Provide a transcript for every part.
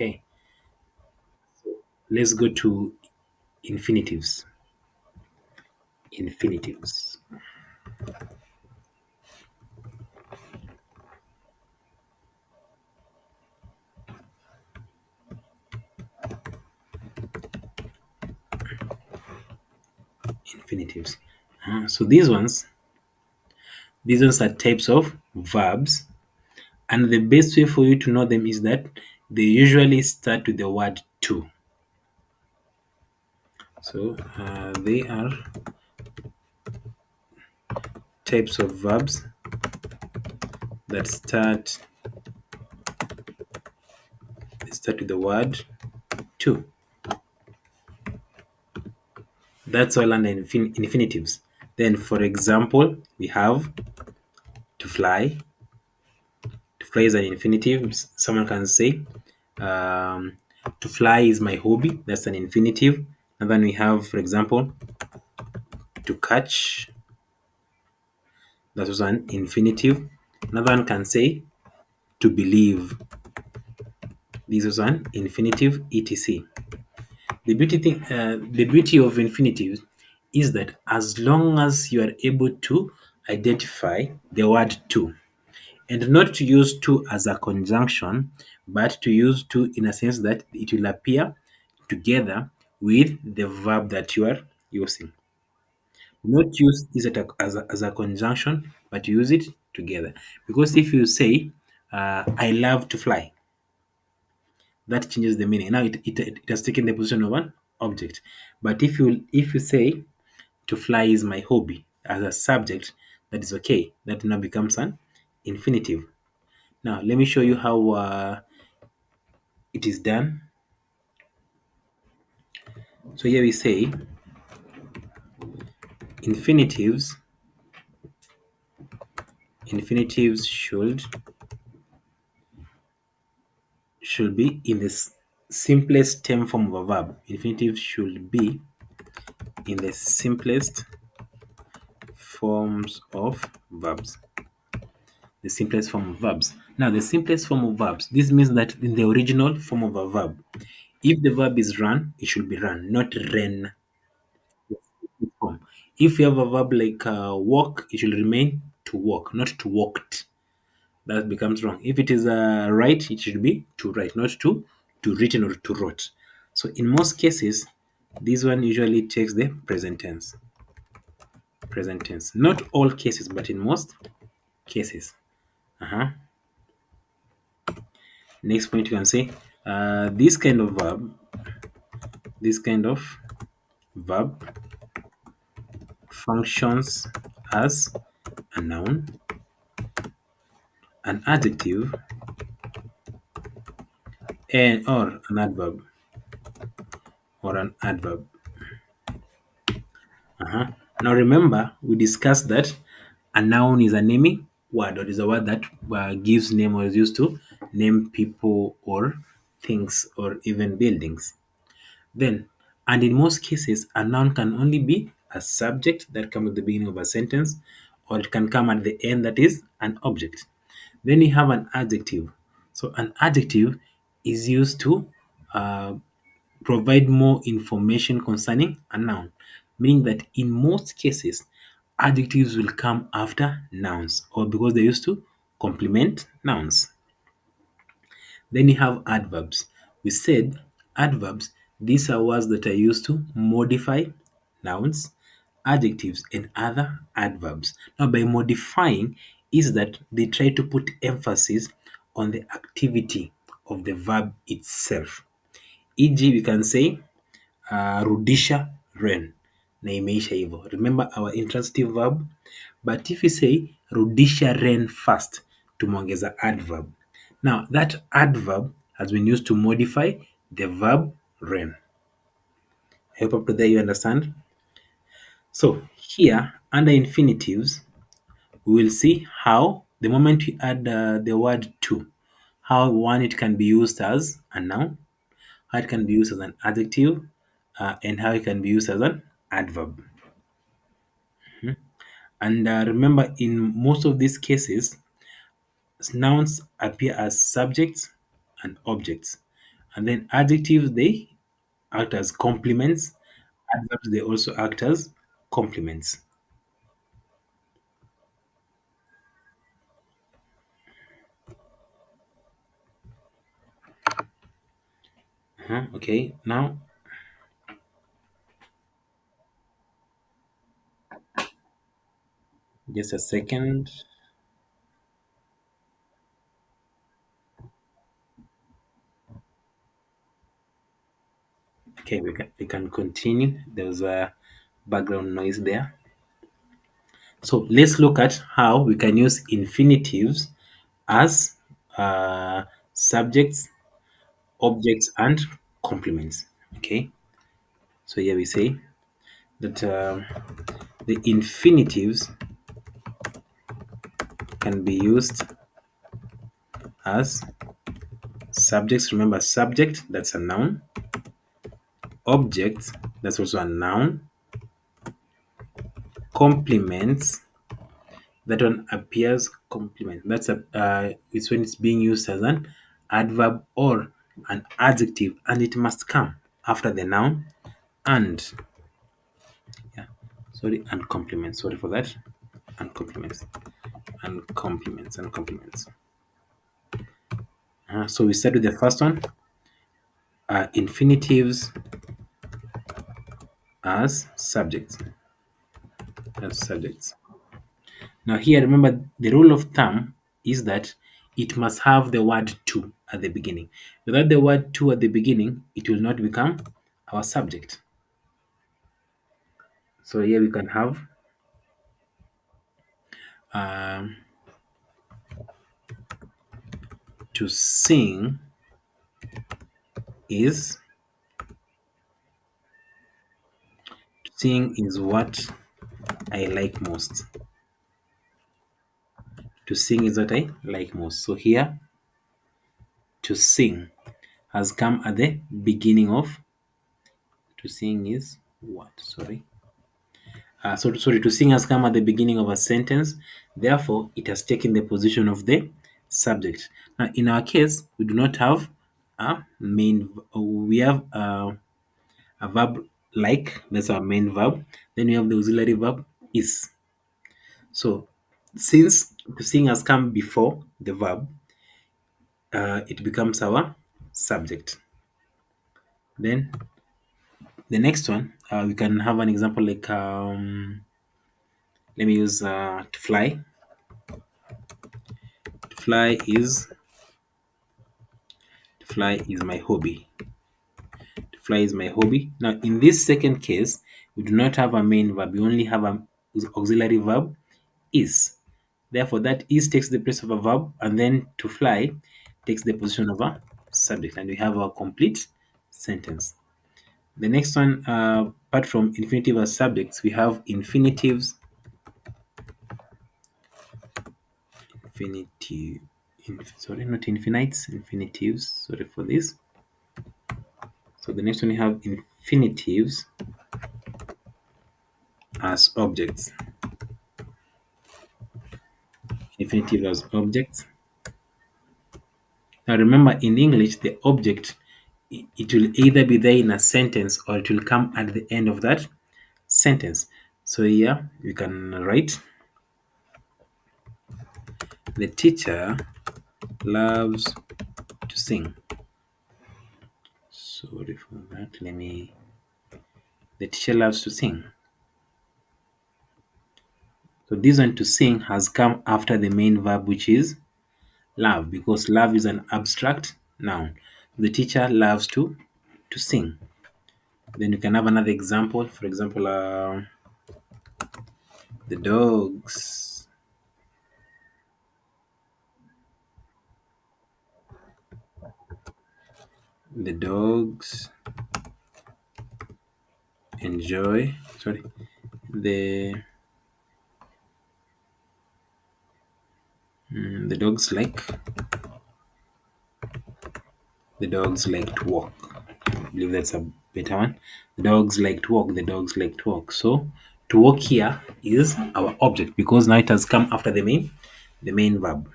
Okay, let's go to infinitives. Infinitives. Infinitives. So these ones are types of verbs, and the best way for you to know them is that they usually start with the word to. So they are types of verbs that start with the word to. That's all under infinitives. Then, for example, we have to fly. To fly is an infinitive. Someone can say, um, to fly is my hobby. That's an infinitive. And then we have, for example, to catch. That was an infinitive. Another one can say, to believe. This was an infinitive, etc. The beauty of infinitives is that as long as you are able to identify the word to, and not to use to as a conjunction, but to use to in a sense that it will appear together with the verb that you are using. Not use is it as a conjunction, but use it together. Because if you say, I love to fly, that changes the meaning. Now it has taken the position of an object. But if you say, to fly is my hobby as a subject, that is okay. That now becomes an infinitive. Now let me show you how it is done. So here we say infinitives. Infinitives should be in the simplest term form of a verb. Infinitives should be in the simplest forms of verbs. The simplest form of verbs. Now, the simplest form of verbs, this means that in the original form of a verb, if the verb is run, it should be run, not ren. Form. If you have a verb like walk, it should remain to walk, not to walked. That becomes wrong. If it is write, it should be to write, not to written or to wrote. So in most cases, this one usually takes the present tense. Present tense. Not all cases, but in most cases. Uh-huh. Next point you can say, this kind of verb functions as a noun, an adjective, and or an adverb or an adverb. Uh-huh. Now remember, we discussed that a noun is a naming word, or is a word that gives name or is used to name people or things or even buildings. Then, and in most cases, a noun can only be a subject that comes at the beginning of a sentence, or it can come at the end, that is an object. Then you have an adjective. So an adjective is used to uh, provide more information concerning a noun, meaning that in most cases, adjectives will come after nouns or because they used to complement nouns. Then you have adverbs. We said adverbs, these are words that are used to modify nouns, adjectives, and other adverbs. Now, by modifying, is that they try to put emphasis on the activity of the verb itself. E.g., we can say rudisha ren na imeisha hivyo. Remember our intransitive verb, but if you say rudisha ren first, tumeongeza adverb. Now that adverb has been used to modify the verb ren. I hope up to there you understand. So here under infinitives, we will see how the moment we add the word to, how one it can be used as a noun, how it can be used as an adjective, and how it can be used as an adverb. And remember, in most of these cases, nouns appear as subjects and objects. And then adjectives, they act as complements. Adverbs, they also act as complements. Okay, now just a second. Okay, we can continue. There was a background noise there. So let's look at how we can use infinitives as subjects, objects, and complements. Okay, so here we say that the infinitives can be used as subjects. Remember, subject, that's a noun. Object, that's also a noun. Complements, that one appears complement. That's a it's when it's being used as an adverb or an adjective, and it must come after the noun and yeah, sorry, and complements. Sorry for that. And complements. And complements and complements. So we start with the first one. Infinitives as subjects. As subjects. Now here, remember the rule of thumb is that it must have the word to at the beginning. Without the word to at the beginning, it will not become our subject. So here we can have um, to sing is what I like most. To sing is what I like most. So here, to sing has come at the beginning of to sing is what? Sorry. Sorry, to sing has come at the beginning of a sentence. Therefore, it has taken the position of the subject. Now, in our case, we do not have a main. We have a verb like. That's our main verb. Then we have the auxiliary verb is. So, since to sing has come before the verb, it becomes our subject. Then the next one, we can have an example like let me use to fly. To fly is my hobby. To fly is my hobby. Now, in this second case, we do not have a main verb. We only have an auxiliary verb is. Therefore, that is takes the place of a verb, and then to fly takes the position of a subject, and we have our complete sentence. The next one, apart from infinitive as subjects, we have infinitives. Infinitive. Sorry, not infinites. Infinitives. Sorry for this. So the next one, we have infinitives as objects. Infinitive as objects. Now remember, in English, the object, it will either be there in a sentence or it will come at the end of that sentence. So here you can write, the teacher loves to sing. Sorry for that. The teacher loves to sing. So this one, to sing, has come after the main verb, which is love, because love is an abstract noun. The teacher loves to sing. Then you can have another example. For example, the dogs. The dogs enjoy. Sorry, the the dogs like. The dogs like to walk. I believe that's a better one. The dogs like to walk. The dogs like to walk. So to walk here is our object because now it has come after the main verb.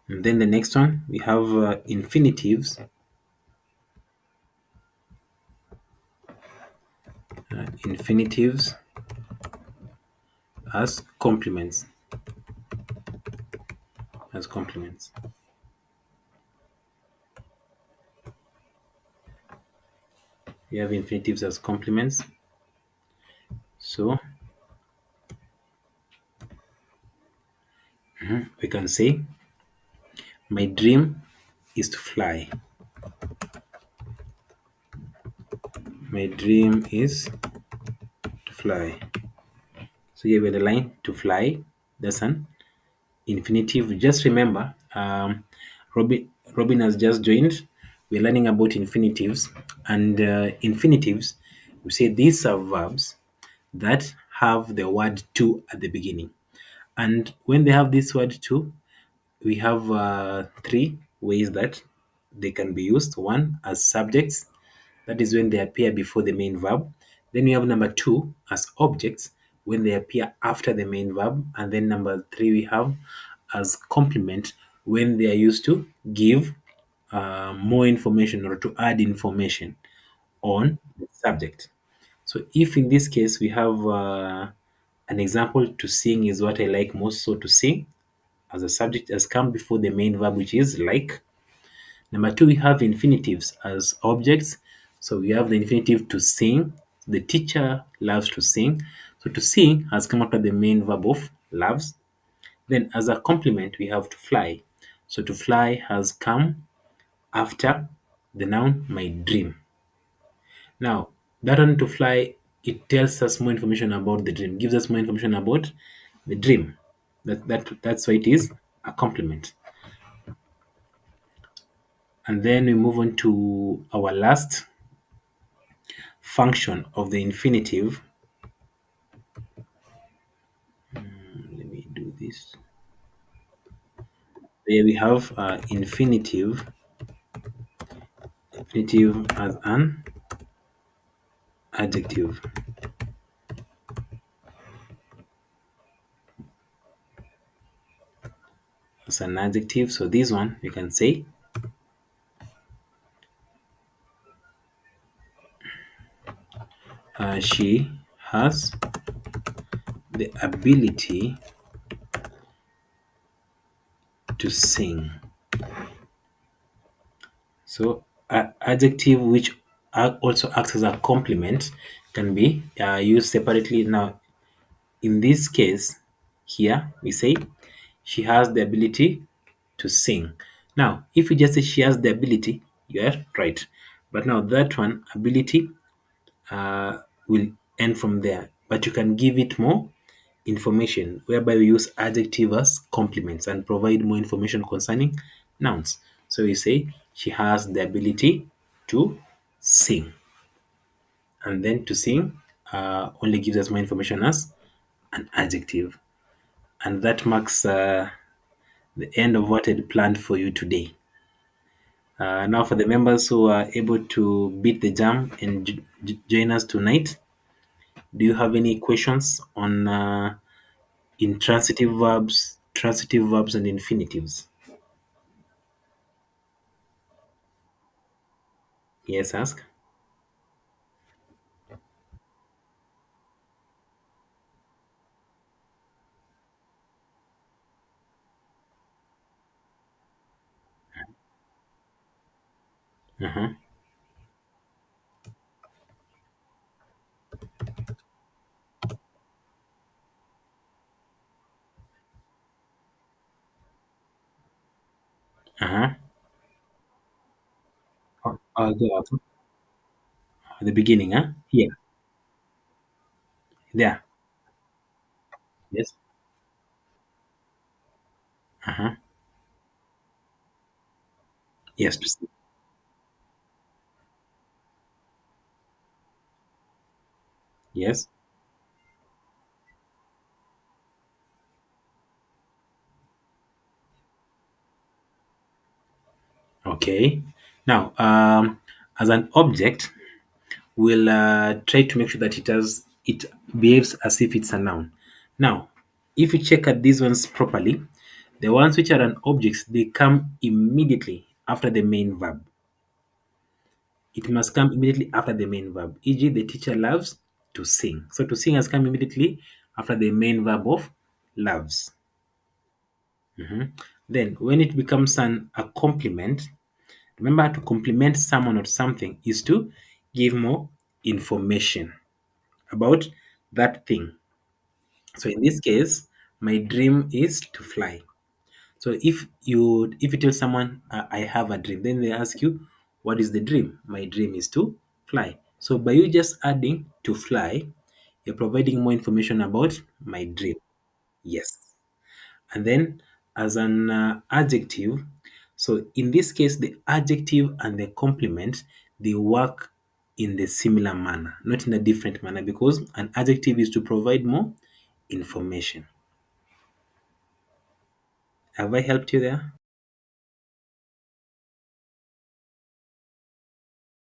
And then the next one, we have infinitives. Infinitives as complements. As complements. We have infinitives as complements. So we can say, my dream is to fly. My dream is to fly. So here we have the line to fly. That's an infinitive. Just remember, Robin has just joined. We're learning about infinitives, and infinitives, we say these are verbs that have the word to at the beginning. And when they have this word to, we have three ways that they can be used. One, as subjects, that is when they appear before the main verb. Then we have number two as objects, when they appear after the main verb. And then number three, we have as complement, when they are used to give more information or to add information on the subject. So if in this case we have an example, to sing is what I like most. So to sing as a subject has come before the main verb, which is like. Number two, we have infinitives as objects. So we have the infinitive to sing. The teacher loves to sing. So to sing has come after the main verb of loves. Then as a complement, we have to fly. So to fly has come after the noun my dream. Now, that one to fly, it tells us more information about the dream, gives us more information about the dream. That's why it is a complement. And then we move on to our last function of the infinitive. Let me do this. There we have infinitive as an adjective. As an adjective. So this one you can say, she has the ability to sing. So adjective which also acts as a complement can be used separately. Now, in this case, here we say she has the ability to sing. Now, if you just say she has the ability, you are right. But now that one, ability, will end from there. But you can give it more information, whereby we use adjective as complements and provide more information concerning nouns. So we say she has the ability to sing, and then to sing only gives us more information as an adjective, and that marks the end of what I'd planned for you today. Now, for the members who are able to beat the jam and join us tonight, do you have any questions on transitive verbs, and infinitives? Yes, ask. Uh-huh. Uh-huh. Go out. At the beginning, huh? Here. There. Yes. Uh-huh. Yes. To see. Yes. Okay. Now, as an object, we'll try to make sure that it behaves as if it's a noun. Now, if you check at these ones properly, The ones which are an objects, they come immediately after the main verb. It must come immediately after the main verb. E.g., the teacher loves to sing. So to sing has come immediately after the main verb of loves. Mhm. Then when it becomes a compliment, remember to compliment someone or something is to give more information about that thing. So in this case, my dream is to fly. So if you tell someone I have a dream, then they ask you, what is the dream? My dream is to fly. So by you just adding to fly, you're providing more information about my dream. Yes. And then as an adjective, so in this case, the adjective and the complement, they work in the similar manner, not in a different manner, because an adjective is to provide more information. Have I helped you there?